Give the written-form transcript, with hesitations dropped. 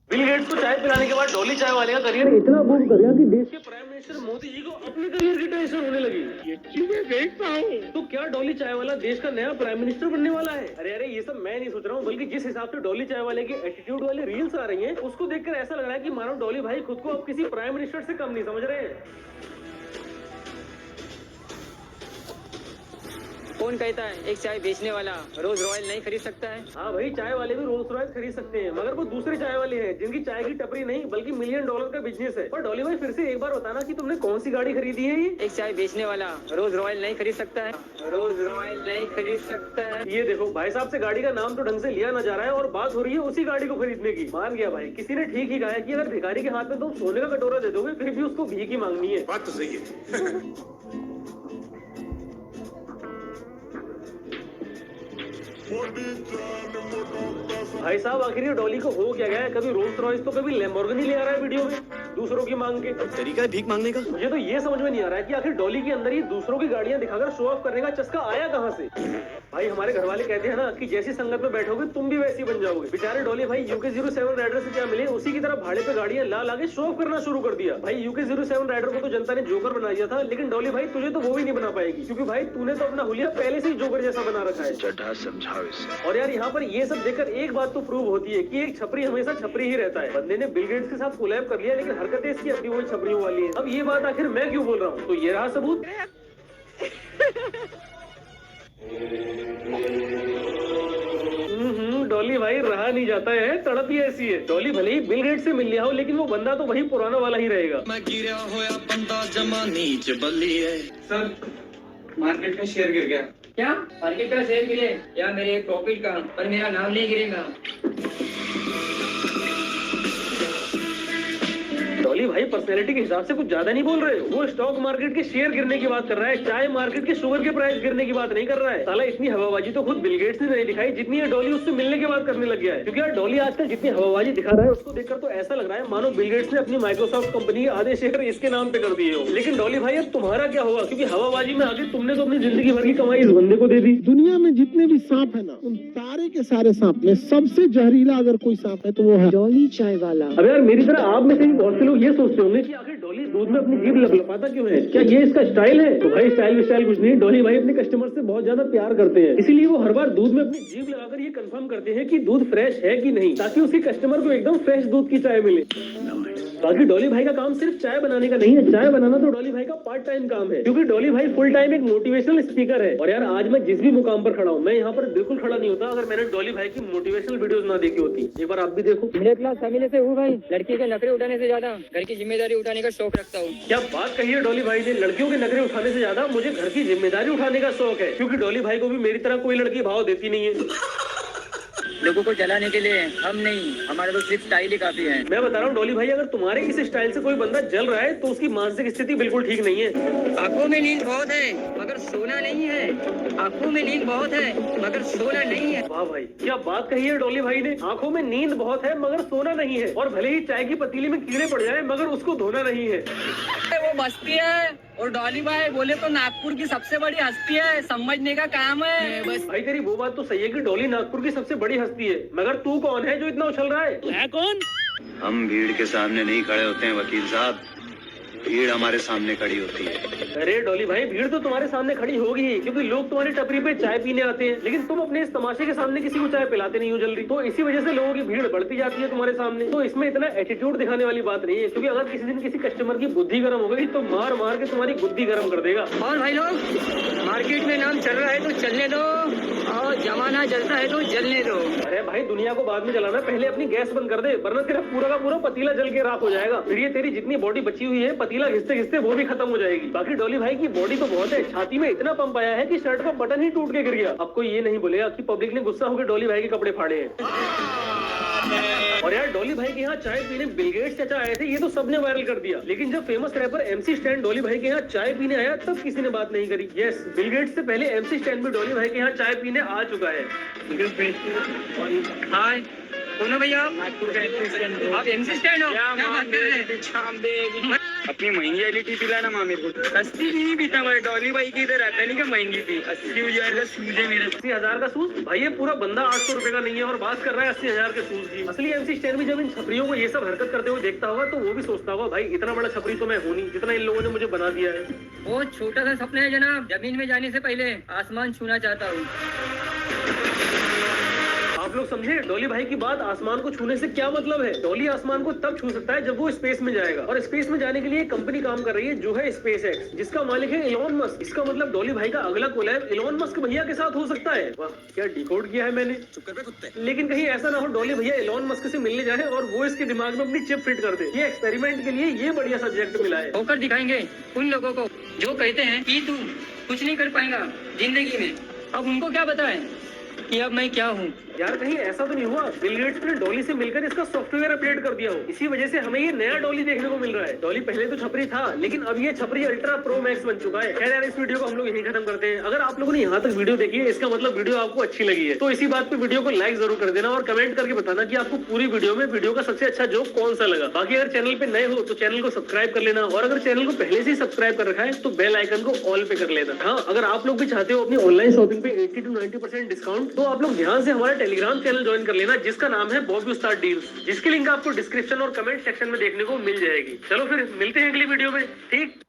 Bill Gates को चाय पिलाने के बाद डॉली चाय वाले का करियर इतना बूम कर गया कि देश के प्राइम मिनिस्टर मोदी जी को अपने करियर की टेंशन होने लगी। ये चीजें देखता हूँ तो क्या डॉली चाय वाला देश का नया प्राइम मिनिस्टर बनने वाला है? अरे अरे ये सब मैं नहीं सोच रहा हूँ, बल्कि जिस हिसाब से डॉली चाय वाले की एटीट्यूड वाली रील्स आ रही हैं, उसको देखकर ऐसा लग रहा है कि मानो डॉली भाई खुद को अब किसी प्राइम मिनिस्टर से कम नहीं समझ रहे हैं। कौन कहता है एक चाय बेचने वाला रोज रॉयल नहीं खरीद सकता है? हाँ भाई, चाय वाले भी रोल्स रॉयस खरीद सकते हैं, मगर वो दूसरे चाय वाले हैं जिनकी चाय की टपरी नहीं बल्कि $1 मिलियन का बिजनेस है। और डॉली भाई फिर से एक बार बताना कि तुमने कौन सी गाड़ी खरीदी है? ये एक चाय बेचने वाला रोज रॉयल नहीं खरीद सकता है? रोज रॉयल नहीं खरीद सकता है। ये देखो भाई साहब से गाड़ी का नाम तो ढंग से लिया ना जा रहा है और बात हो रही है उसी गाड़ी को खरीदने की। मान गया भाई, किसी ने ठीक ही कहा है कि अगर भिखारी के हाथ में तुम सोने का कटोरा दे दोगे फिर भी उसको भीख ही मांगनी है। बात तो सही है। भाई साहब आखिर ये डॉली को हो क्या गया है? कभी रोल्स रॉयस तो कभी लैम्बोर्गिनी ले आ रहा है वीडियो में दूसरों की मांग के। तरीका है भीख मांगने का। मुझे तो ये समझ में नहीं आ रहा है कि आखिर डॉली के अंदर ही दूसरों की गाड़ियां दिखाकर शो ऑफ करने का चस्का आया कहां से? भाई हमारे घर वाले कहते हैं ना कि जैसी संगत में बैठोगे तुम भी वैसी बन जाओगे। बेचारे डॉली भाई UK07 राइडर से क्या मिले, उसी की तरह भाड़े पे गाड़ियां ला लाके शो ऑफ करना शुरू कर दिया। भाई UK07 राइडर को तो जनता ने जोकर बना दिया था, लेकिन डॉली भाई तुझे तो वो भी नहीं बना पाएगी, क्योंकि भाई तूने तो अपना हुलिया पहले से ही जोकर जैसा बना रखा है। चढ़ा समझाओ इसे। और यार यहाँ पर ये सब देखकर एक बात तो प्रूव होती है कि एक छपरी हमेशा छपरी ही रहता है। बंदे ने बिल गेट्स के साथ कोलैब कर लिया, लेकिन हरकतें इसकी अपनी वही छपरियों वाली है। अब ये बात आखिर मैं क्यों बोल रहा हूँ? तो ये रहा सबूत। डॉली भाई रहा नहीं जाता है, तड़प ही ऐसी है। डॉली भले ही बिल गेट्स से मिल लिया हो, लेकिन वो बंदा तो वही पुराना वाला ही रहेगा। मैं गिरा होया बंदा जमा नीच बल्ली है। सर मार्केट में शेयर गिर गया। क्या मार्केट का शेयर गिरे या मेरे प्रॉफिट का? पर मेरा नाम नहीं गिरेगा। डॉली भाई पर्सनैलिटी के हिसाब से कुछ ज्यादा नहीं बोल रहे हो? वो स्टॉक मार्केट के शेयर गिरने की बात कर रहा है, चाय मार्केट के शुगर के प्राइस गिरने की बात नहीं कर रहा है। साला इतनी हवाबाजी तो खुद बिल गेट्स ने नहीं दिखाई जितनी ये डॉली उससे मिलने के बाद करने लग गया है। क्योंकि यार डॉली आजकल जितनी हवाबाजी दिखा रहा है उसको देखकर तो ऐसा लग रहा है मानो बिल गेट्स ने अपनी माइक्रोसॉफ्ट कंपनी के आधे शेयर इसके नाम पे कर दिए हो। लेकिन डॉली भाई अब तुम्हारा क्या होगा? क्योंकि हवाबाजी में आगे तुमने तो अपनी जिंदगी भर की कमाई इस बंदे को दे दी। दुनिया में जितने भी सांप है ना, उन सारे के सारे सांप में सबसे जहरीला अगर कोई सांप है तो वो है डॉली चाय वाला। अब यार मेरी तरह आप में से भी बहुत से लोग ये सोचते होंगे कि आखिर डॉली दूध में अपनी जीभ लपलपाता क्यों है? क्या ये इसका स्टाइल है? तो भाई स्टाइल कुछ नहीं, डॉली भाई अपने कस्टमर से बहुत ज्यादा प्यार करते हैं, इसीलिए वो हर बार दूध में अपनी जीभ लगाकर ये कंफर्म करते हैं कि दूध फ्रेश है कि नहीं, ताकि उसके कस्टमर को एकदम फ्रेश दूध की चाय मिले। बाकी डॉली भाई का काम सिर्फ चाय बनाने का नहीं है, चाय बनाना तो डॉली भाई का पार्ट टाइम काम है, क्योंकि डॉली भाई फुल टाइम एक मोटिवेशनल स्पीकर है। और यार आज मैं जिस भी मुकाम पर खड़ा हूँ, मैं यहाँ पर बिल्कुल खड़ा नहीं होता अगर मैंने डॉली भाई की मोटिवेशनल वीडियोस ना देखी होती। एक बार आप भी देखो। मिडिल क्लास फैमिली से हूँ भाई, लड़की के नखरे उठाने से ज्यादा घर की जिम्मेदारी उठाने का शौक रखता हूँ। क्या बात कही है डॉली भाई ने, लड़कियों के नखरे उठाने से ज्यादा मुझे घर की जिम्मेदारी उठाने का शौक है, क्योंकि डॉली भाई को भी मेरी तरह कोई लड़की भाव देती नहीं है। लोगों को जलाने के लिए हम नहीं, हमारा तो सिर्फ स्टाइल ही काफी है। मैं बता रहा हूँ डॉली भाई, अगर तुम्हारे इस स्टाइल से कोई बंदा जल रहा है तो उसकी मानसिक स्थिति बिल्कुल ठीक नहीं है। आंखों में नींद बहुत है मगर सोना नहीं है। आंखों में नींद बहुत है मगर सोना नहीं है। वाह भाई, क्या बात कही है डॉली भाई ने। आंखों में नींद बहुत है मगर सोना नहीं है, और भले ही चाय की पतीली में कीड़े पड़ जाए मगर उसको धोना नहीं है। वो बस्ती है और डॉली भाई बोले तो नागपुर की सबसे बड़ी हस्ती है, समझने का काम है बस। भाई तेरी वो बात तो सही है कि डॉली नागपुर की सबसे बड़ी हस्ती है, मगर तू कौन है जो इतना उछल रहा है? कौन? हम भीड़ के सामने नहीं खड़े होते हैं वकील साहब, भीड़ हमारे सामने खड़ी होती है। अरे डॉली भाई, भीड़ तो तुम्हारे सामने खड़ी होगी ही, क्योंकि लोग तुम्हारी टपरी पे चाय पीने आते हैं, लेकिन तुम अपने इस तमाशे के सामने किसी को चाय पिलाते नहीं हो जल्दी, तो इसी वजह से लोगों की भीड़ बढ़ती जाती है तुम्हारे सामने। तो इसमें इतना एटीट्यूड दिखाने वाली बात नहीं है, क्योंकि अगर किसी दिन किसी कस्टमर की बुद्धि गर्म हो गई तो मार मार के तुम्हारी बुद्धि गर्म कर देगा। और भाई लोग, मार्केट में नाम चल रहा है तो चलने दो, और जमाना जलता है तो जलने दो। अरे भाई दुनिया को बाद में जलाना, पहले अपनी गैस बंद कर दे, वरना तेरा पूरा का पूरा पतीला जल के राख हो जाएगा। फिर ये तेरी जितनी बॉडी बची हुई है, पतीला घिसते घिसते वो भी खत्म हो जाएगी। बाकी डॉली भाई की बॉडी तो बहुत है, छाती में इतना पंप आया है कि शर्ट का बटन ही टूट के गिर गया। अब कोई ये नहीं बोलेगा कि पब्लिक ने गुस्सा होकर डॉली भाई के कपड़े फाड़े हैं। और यार डॉली भाई के यहाँ चाय पीने बिल गेट्स चाचा आए थे, ये तो सबने वायरल कर दिया, लेकिन जब famous rapper MC stand Dolly भाई के यहाँ चाय पीने आया तब किसी ने बात नहीं करी। यस, बिल गेट्स से पहले MC स्टैन भी डॉली भाई के यहाँ चाय पीने आ चुका है। हाय कौन हो भैया? आप MC स्टैन हो? क्या बात कर रहे हैं? अपनी महंगी एलईडी पिलाना माँ मेरे को। सस्ती भी नहीं पीता मैं, डॉली भाई की इधर रहता नहीं क्या महंगी थी। 80,000 का शूज है मेरे। 80,000 का शूज? भाई ये पूरा बंदा 800 रुपए का नहीं है और बात कर रहा है 80,000 के शूज की। असली MC स्टैन भी जब इन छपरियों को ये सब हरकत करते हुए देखता होगा तो वो भी सोचता होगा भाई इतना बड़ा छपरी तो मैं हूं नहीं जितना इन लोगों ने मुझे बना दिया है। वो छोटा सा सपना है जनाब, जमीन में जाने से पहले आसमान छूना चाहता हूँ। आप लोग समझे डॉली भाई की बात? आसमान को छूने से क्या मतलब है? डॉली आसमान को तब छू सकता है जब वो स्पेस में जाएगा, और स्पेस में जाने के लिए एक कंपनी काम कर रही है जो है SpaceX, जिसका मालिक है इलॉन मस्क। इसका मतलब डॉली भाई का अगला कोलैब इलॉन मस्क भैया के साथ हो सकता है। वाह क्या डिकोड किया है मैंने। लेकिन कहीं ऐसा ना हो डॉली भैया इलॉन मस्क से मिलने जाए और वो इसके दिमाग में अपनी चिप फिट कर दे। ये एक्सपेरिमेंट के लिए ये बढ़िया सब्जेक्ट मिला है। होकर दिखाएंगे उन लोगों को जो कहते हैं कि तू कुछ नहीं कर पाएगा जिंदगी में। अब उनको क्या बताएं कि अब मैं क्या हूँ। यार कहीं ऐसा तो नहीं हुआ बिल गेट्स ने डॉली से मिलकर इसका सॉफ्टवेयर अपडेट कर दिया हो? इसी वजह से हमें ये नया डॉली देखने को मिल रहा है। डॉली पहले तो छपरी था लेकिन अब ये छपरी अल्ट्रा प्रो मैक्स बन चुका है। खैर यार इस वीडियो को हम लोग यहीं खत्म करते हैं। अगर आप लोगों ने यहाँ तक वीडियो देखी है इसका मतलब वीडियो आपको अच्छी लगी है, तो इसी बात पे वीडियो को लाइक जरूर कर देना और कमेंट करके बताना कि आपको पूरी वीडियो में वीडियो का सबसे अच्छा जोक कौन सा लगा। बाकी अगर चैनल पे नए हो तो चैनल को सब्सक्राइब कर लेना, और अगर चैनल को पहले से ही सब्सक्राइब कर रखा है तो बेल आइकन को ऑल पे कर लेना। हाँ अगर आप लोग भी चाहते हो अपनी ऑनलाइन शॉपिंग पे 80 to 90% डिस्काउंट, तो आप लोग ध्यान से हमारा टेलीग्राम चैनल ज्वाइन कर लेना जिसका नाम है बॉबी उस्ताद डील्स, जिसकी लिंक आपको डिस्क्रिप्शन और कमेंट सेक्शन में देखने को मिल जाएगी। चलो फिर मिलते हैं अगली वीडियो में। ठीक।